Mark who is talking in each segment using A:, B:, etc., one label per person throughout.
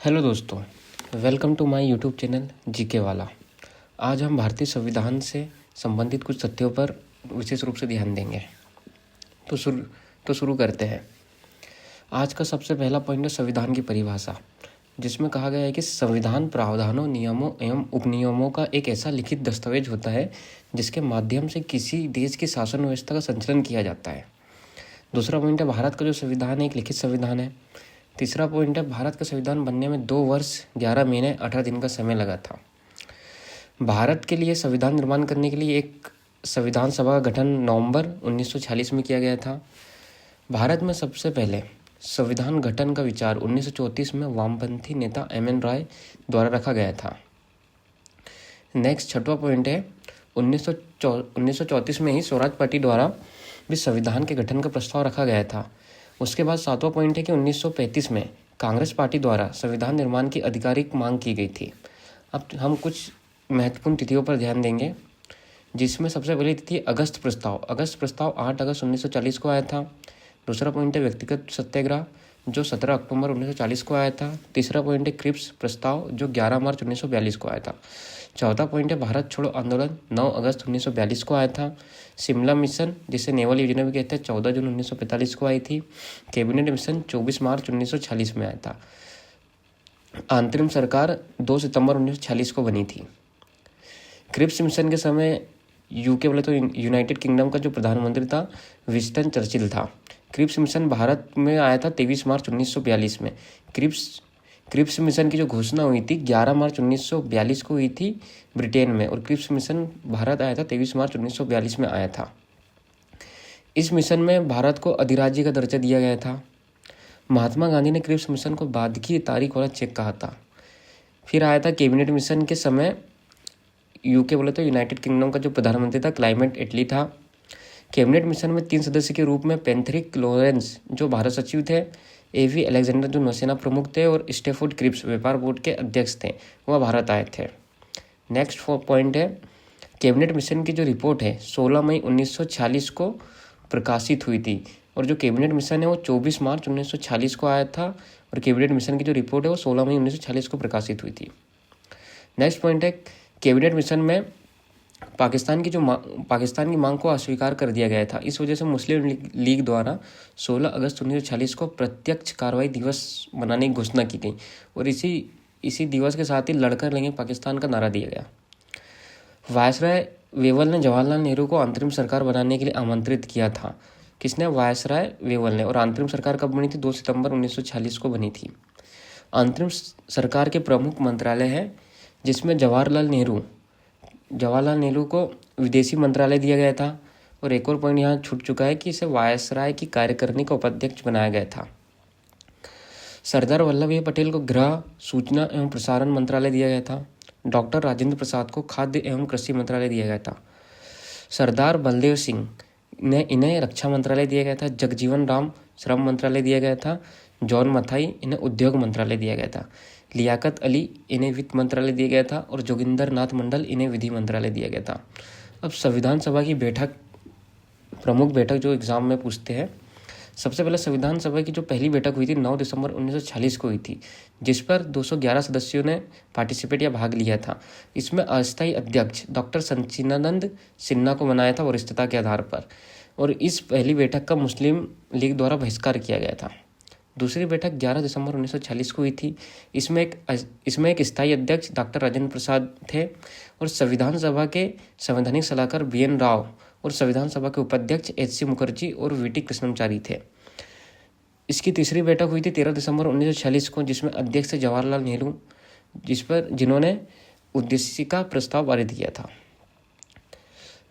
A: Hello दोस्तों, welcome to my YouTube channel GK वाला। आज हम भारतीय संविधान से संबंधित कुछ तथ्यों पर विशेष रूप से ध्यान देंगे। तो शुरू करते हैं। आज का सबसे पहला पॉइंट है संविधान की परिभाषा, जिसमें कहा गया है कि संविधान प्रावधानों, नियमों एवं उपनियमों का एक ऐसा लिखित दस्तावेज होता है जिसके माध्यम से किसी देश की शासन व्यवस्था का संचालन किया जाता है। दूसरा पॉइंट है भारत का जो संविधान है एक लिखित संविधान है। तीसरा पॉइंट है भारत का संविधान बनने में 2 वर्ष 11 महीने 18 दिन का समय लगा था। भारत के लिए संविधान निर्माण करने के लिए एक संविधान सभा का गठन नवंबर 1946 में किया गया था। भारत में सबसे पहले संविधान गठन का विचार 1934 में वामपंथी नेता एम.एन. रॉय द्वारा रखा गया था। नेक्स्ट छठवां पॉइंट है 1934 में ही स्वराज पार्टी द्वारा भी संविधान के गठन का प्रस्ताव रखा गया था। उसके बाद सातवां पॉइंट है कि 1935 में कांग्रेस पार्टी द्वारा संविधान निर्माण की आधिकारिक मांग की गई थी। अब हम कुछ महत्वपूर्ण तिथियों पर ध्यान देंगे, जिसमें सबसे पहली तिथि अगस्त प्रस्ताव। अगस्त प्रस्ताव 8 अगस्त 1940 को आया था। दूसरा पॉइंट है व्यक्तिगत सत्याग्रह, जो 17 अक्टूबर 1940 को आया था। तीसरा पॉइंट है क्रिप्स प्रस्ताव, जो 11 मार्च 1942 को आया था। चौथा पॉइंट है भारत छोड़ो आंदोलन, 9 अगस्त 1942 को आया था। शिमला मिशन, जिसे नेवल योजना भी कहते हैं, 14 जून 1945 को आई थी। कैबिनेट मिशन 24 मार्च 1946 में आया था। अंतरिम सरकार 2 सितंबर 1946 को बनी थी। क्रिप्स मिशन के समय यूके बोले तो यूनाइटेड किंगडम का जो प्रधानमंत्री था विंस्टन चर्चिल था। क्रिप्स मिशन भारत में आया था 23 मार्च 1942 में। क्रिप्स मिशन की जो घोषणा हुई थी 11 मार्च 1942 को हुई थी ब्रिटेन में, और क्रिप्स मिशन भारत आया था 23 मार्च 1942 में आया था। इस मिशन में भारत को अधिराज्य का दर्जा दिया गया था। महात्मा गांधी ने क्रिप्स मिशन को बाद की तारीख वाला चेक कहा था। फिर आया था कैबिनेट मिशन के समय यूके बोले तो यूनाइटेड किंगडम का जो प्रधानमंत्री था क्लाइमेट एटली था। कैबिनेट मिशन में 3 सदस्य के रूप में पैथरिक लॉरेंस जो भारत सचिव थे, एवी अलेक्जेंडर जो नौसेना प्रमुख थे, और स्टेफोर्ड क्रिप्स व्यापार बोर्ड के अध्यक्ष थे, वह भारत आए थे। नेक्स्ट पॉइंट है कैबिनेट मिशन की जो रिपोर्ट है 16 मई 1946 को प्रकाशित हुई थी, और जो कैबिनेट मिशन है वो 24 मार्च 1946 को आया था, और कैबिनेट मिशन की जो रिपोर्ट है वो 16 मई 1946 को प्रकाशित हुई थी। नेक्स्ट पॉइंट है कैबिनेट मिशन में पाकिस्तान की मांग को अस्वीकार कर दिया गया था। इस वजह से मुस्लिम लीग द्वारा 16 अगस्त 1946 को प्रत्यक्ष कार्रवाई दिवस मनाने की घोषणा की गई, और इसी दिवस के साथ ही लड़कर लेंगे पाकिस्तान का नारा दिया गया। वायसराय वेवल ने जवाहरलाल नेहरू को अंतरिम सरकार बनाने के लिए आमंत्रित किया था। किसने? वायसराय वेवल ने। और अंतरिम सरकार कब बनी थी? 2 सितंबर 1946 को बनी थी। अंतरिम सरकार के प्रमुख मंत्रालय है, जिसमें जवाहरलाल नेहरू को विदेशी मंत्रालय दिया गया था। और एक और पॉइंट यहाँ छूट चुका है कि इसे वायसराय की कार्यकारिणी का उपाध्यक्ष बनाया गया था। सरदार वल्लभ भाई पटेल को गृह, सूचना एवं प्रसारण मंत्रालय दिया गया था। डॉक्टर राजेंद्र प्रसाद को खाद्य एवं कृषि मंत्रालय दिया गया था। सरदार बलदेव सिंह इन्हें रक्षा मंत्रालय दिया गया था। जगजीवन राम श्रम मंत्रालय दिया गया था। जॉन मथाई इन्हें उद्योग मंत्रालय दिया गया था। लियाकत अली इन्हें वित्त मंत्रालय दिया गया था, और जोगिंदर नाथ मंडल इन्हें विधि मंत्रालय दिया गया था। अब संविधान सभा की प्रमुख बैठक जो एग्जाम में पूछते हैं, सबसे पहले संविधान सभा की जो पहली बैठक हुई थी 9 दिसंबर 1946 को हुई थी, जिस पर 211 सदस्यों ने पार्टिसिपेट या भाग लिया था। इसमें अस्थायी अध्यक्ष डॉक्टर सच्चिदानंद सिन्हा को बनाया था वरिष्ठता के आधार पर, और इस पहली बैठक का मुस्लिम लीग द्वारा बहिष्कार किया गया था। दूसरी बैठक 11 दिसंबर 1946 को हुई थी। इसमें एक स्थायी अध्यक्ष डॉक्टर राजेंद्र प्रसाद थे, और संविधान सभा के संवैधानिक सलाहकार बी.एन. राव, और संविधान सभा के उपाध्यक्ष एच.सी. मुखर्जी और वी.टी. कृष्णमाचारी थे। इसकी तीसरी बैठक हुई थी 13 दिसंबर 1946 को, जिसमें अध्यक्ष थे जवाहरलाल नेहरू, जिन्होंने उद्देश्य का प्रस्ताव पारित किया था।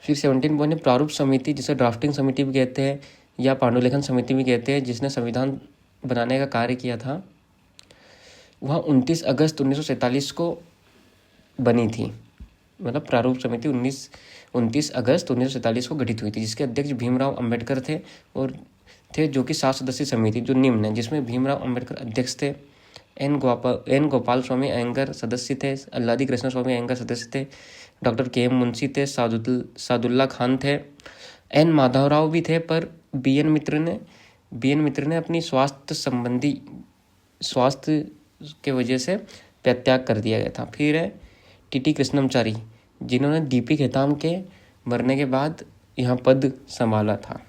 A: फिर 17 पॉइंट प्रारूप समिति, जिसे ड्राफ्टिंग समिति भी कहते हैं या पांडुलिखन समिति भी कहते हैं, जिसने संविधान बनाने का कार्य किया था, वह 29 अगस्त 1947 को बनी थी। मतलब प्रारूप समिति 29 अगस्त 1947 को गठित हुई थी, जिसके अध्यक्ष भीमराव अंबेडकर थे, और जो कि 7 सदस्यीय समिति जो निम्न है, जिसमें भीमराव अंबेडकर अध्यक्ष थे, एन गोपाल स्वामी अयंगर सदस्य थे, अल्लादी कृष्ण स्वामी अयंगर सदस्य थे, डॉक्टर के.एम. मुंशी थे, सादुल्ला खान थे, एन माधवराव भी थे, पर बी एन मित्र ने अपनी स्वास्थ्य के वजह से परित्याग कर दिया गया था। फिर है टीटी कृष्णमचारी, जिन्होंने डीपी खेतान के मरने के बाद यहाँ पद संभाला था।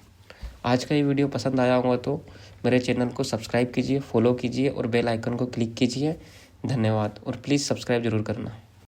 A: आज का ये वीडियो पसंद आया होगा तो मेरे चैनल को सब्सक्राइब कीजिए, फॉलो कीजिए और बेल आइकन को क्लिक कीजिए। धन्यवाद और प्लीज़ सब्सक्राइब जरूर करना।